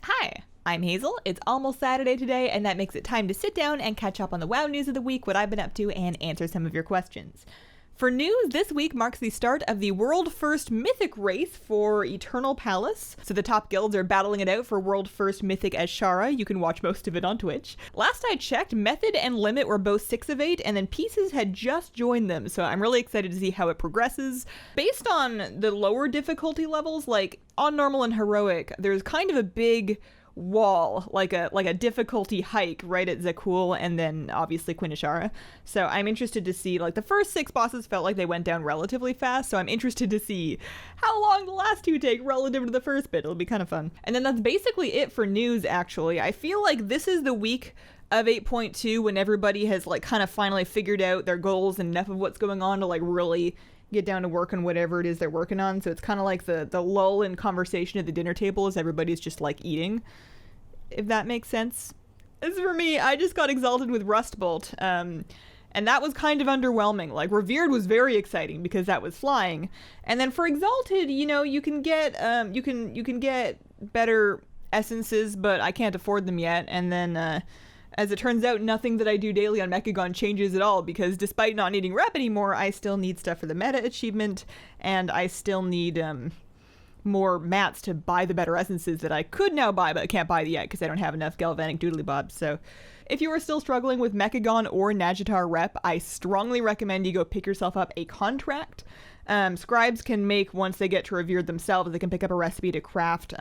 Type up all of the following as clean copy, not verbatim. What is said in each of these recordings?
Hi, I'm Hazel. It's almost Saturday today, and that makes it time to sit down and catch up on the WoW news of the week, what I've been up to, and answer some of your questions. For news, this week marks the start of the world first Mythic race for Eternal Palace. So the top guilds are battling it out for world first Mythic Azshara. You can watch most of it on Twitch. Last I checked, Method and Limit were both 6 of 8, and then Pieces had just joined them, so I'm really excited to see how it progresses. Based on the lower difficulty levels, like on Normal and Heroic, there's kind of a big wall, like a difficulty hike right at Zakul and then obviously Queen Azshara. So I'm interested to see, like, the first 6 bosses felt like they went down relatively fast, so I'm interested to see how long the last 2 take relative to the first bit. It'll be kind of fun. And then that's basically it for news, actually. I feel like this is the week of 8.2 when everybody has, like, kind of finally figured out their goals and enough of what's going on to, like, really get down to work on whatever it is they're working on. So it's kind of like the lull in conversation at the dinner table as everybody's just, like, eating, if that makes sense. As for me, I just got exalted with Rustbolt, and that was kind of underwhelming. Like, Revered was very exciting because that was flying, and then for Exalted, you know, you can get you can get better essences, but I can't afford them yet. And then as it turns out, nothing that I do daily on Mechagon changes at all, because despite not needing rep anymore, I still need stuff for the meta achievement, and I still need more mats to buy the better essences that I could now buy, but I can't buy yet because I don't have enough galvanic doodly bobs. So if you are still struggling with Mechagon or Nagitar rep, I strongly recommend you go pick yourself up a contract. Scribes can make, once they get to Revered themselves, they can pick up a recipe to craft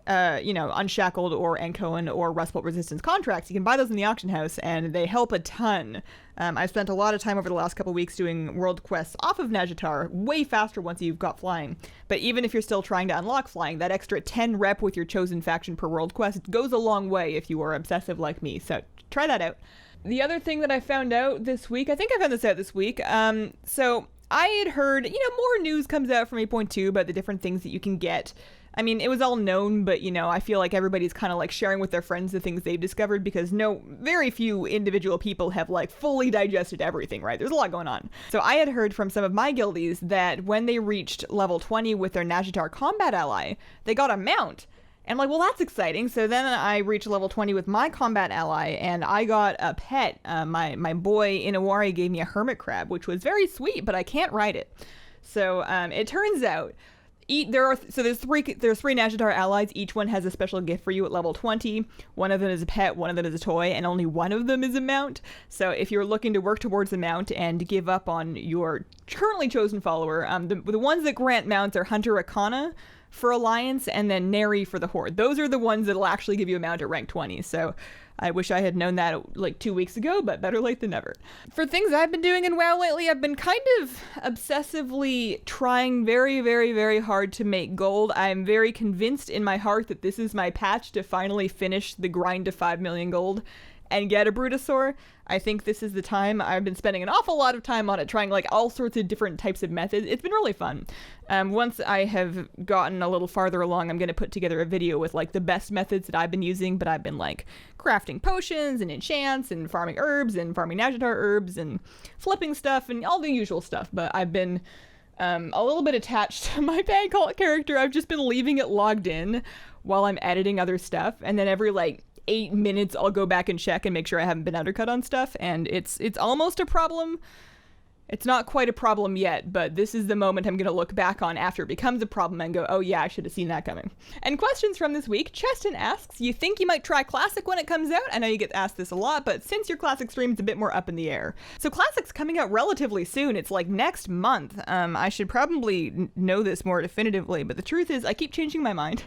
Unshackled or Encoan or Rustbolt Resistance contracts. You can buy those in the auction house, and they help a ton. I've spent a lot of time over the last couple weeks doing world quests off of Nagitar, way faster once you've got flying. But even if you're still trying to unlock flying, that extra 10 rep with your chosen faction per world quest goes a long way if you are obsessive like me, so try that out. The other thing that I found out this week, I think I found this out this week, so I had heard, more news comes out from 8.2 about the different things that you can get. I mean, it was all known, but, I feel like everybody's kind of, like, sharing with their friends the things they've discovered, because very few individual people have, like, fully digested everything, right? There's a lot going on. So I had heard from some of my guildies that when they reached level 20 with their Nagitar combat ally, they got a mount. And I'm like, well, that's exciting. So then I reached level 20 with my combat ally, and I got a pet. My boy Inawari gave me a hermit crab, which was very sweet, but I can't ride it. So it turns out there's three Nagitar allies. Each one has a special gift for you at level 20. One of them is a pet, one of them is a toy, and only one of them is a mount. So if you're looking to work towards a mount and give up on your currently chosen follower, the ones that grant mounts are Hunter Arcana for Alliance and then Neri for the Horde. Those are the ones that'll actually give you a mount at rank 20. So I wish I had known that like 2 weeks ago, but better late than never. For things I've been doing in WoW lately, I've been kind of obsessively trying very, very, very hard to make gold. I'm very convinced in my heart that this is my patch to finally finish the grind to 5 million gold and get a Brutosaur. I think this is the time. I've been spending an awful lot of time on it, trying like all sorts of different types of methods. It's been really fun. Once I have gotten a little farther along, I'm going to put together a video with like the best methods that I've been using, but I've been like crafting potions and enchants and farming herbs and farming Nagitar herbs and flipping stuff and all the usual stuff. But I've been a little bit attached to my bag cult character. I've just been leaving it logged in while I'm editing other stuff, and then every like 8 minutes I'll go back and check and make sure I haven't been undercut on stuff, and it's almost a problem. It's not quite a problem yet, but this is the moment I'm going to look back on after it becomes a problem and go, oh yeah, I should have seen that coming. And questions from this week. Cheston asks, you think you might try Classic when it comes out? I know you get asked this a lot, but since your Classic stream is a bit more up in the air. So Classic's coming out relatively soon. It's like next month. I should probably know this more definitively, but the truth is I keep changing my mind.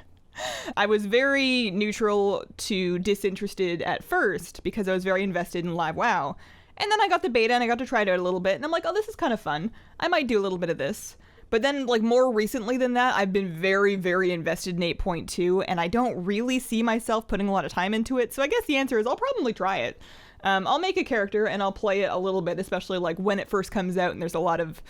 I was very neutral to disinterested at first because I was very invested in Live WoW. And then I got the beta and I got to try it out a little bit, and I'm like, oh, this is kind of fun. I might do a little bit of this. But then, like, more recently than that, I've been very, very invested in 8.2, and I don't really see myself putting a lot of time into it. So I guess the answer is I'll probably try it. I'll make a character and I'll play it a little bit, especially like when it first comes out and there's a lot of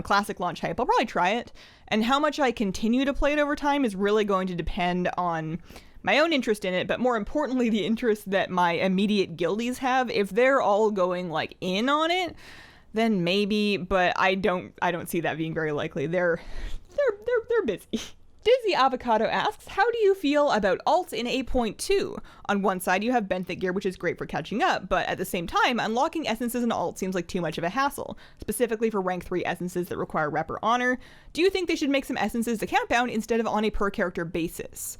Classic launch hype. I'll probably try it. And how much I continue to play it over time is really going to depend on my own interest in it, but more importantly, the interest that my immediate guildies have. If they're all going like in on it, then maybe, but I don't see that being very likely. They're busy. Dizzy Avocado asks, how do you feel about alts in 8.2? On one side, you have Benthic gear, which is great for catching up, but at the same time, unlocking essences in alt seems like too much of a hassle, specifically for rank 3 essences that require rep or honor. Do you think they should make some essences to count down instead of on a per character basis?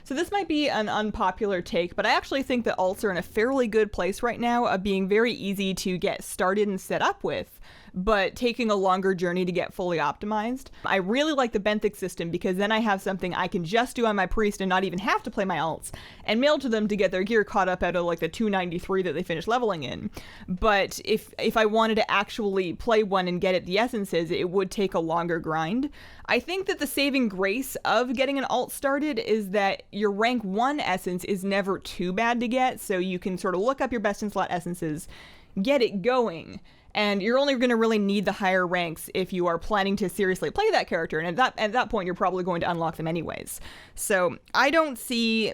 So this might be an unpopular take, but I actually think that alts are in a fairly good place right now of being very easy to get started and set up with, but taking a longer journey to get fully optimized. I really like the Benthic system because then I have something I can just do on my priest and not even have to play my alts and mail to them to get their gear caught up out of like the 293 that they finished leveling in. But if I wanted to actually play one and get at the essences, it would take a longer grind. I think that the saving grace of getting an alt started is that your rank 1 essence is never too bad to get, so you can sort of look up your best in slot essences, get it going, and you're only going to really need the higher ranks if you are planning to seriously play that character, and at that point you're probably going to unlock them anyways. So I don't see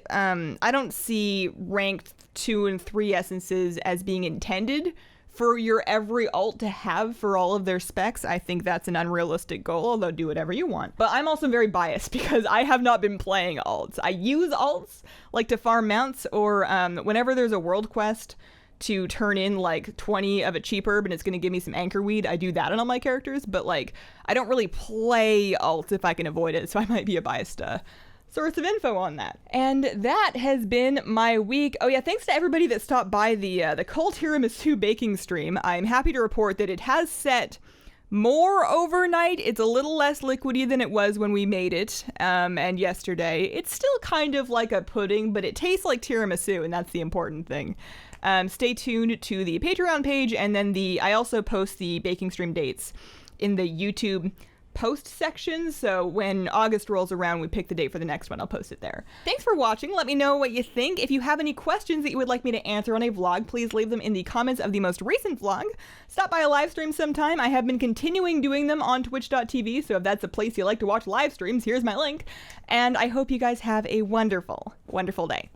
ranked 2 and 3 essences as being intended for your every alt to have for all of their specs. I think that's an unrealistic goal, although do whatever you want. But I'm also very biased because I have not been playing alts. I use alts like to farm mounts or whenever there's a world quest to turn in like 20 of a cheap herb and it's going to give me some anchor weed, I do that on all my characters, but like I don't really play alts if I can avoid it, so I might be a biased source of info on that. And that has been my week. Oh yeah, thanks to everybody that stopped by the Cold Tiramisu baking stream. I'm happy to report that it has set more overnight. It's a little less liquidy than it was when we made it, and yesterday. It's still kind of like a pudding, but it tastes like tiramisu, and that's the important thing. Stay tuned to the Patreon page, and then I also post the baking stream dates in the YouTube post section, so when August rolls around, we pick the date for the next one. I'll post it there. Thanks for watching. Let me know what you think. If you have any questions that you would like me to answer on a vlog, please leave them in the comments of the most recent vlog. Stop by a live stream sometime. I have been continuing doing them on twitch.tv, so if that's a place you like to watch live streams, here's my link. And I hope you guys have a wonderful, wonderful day.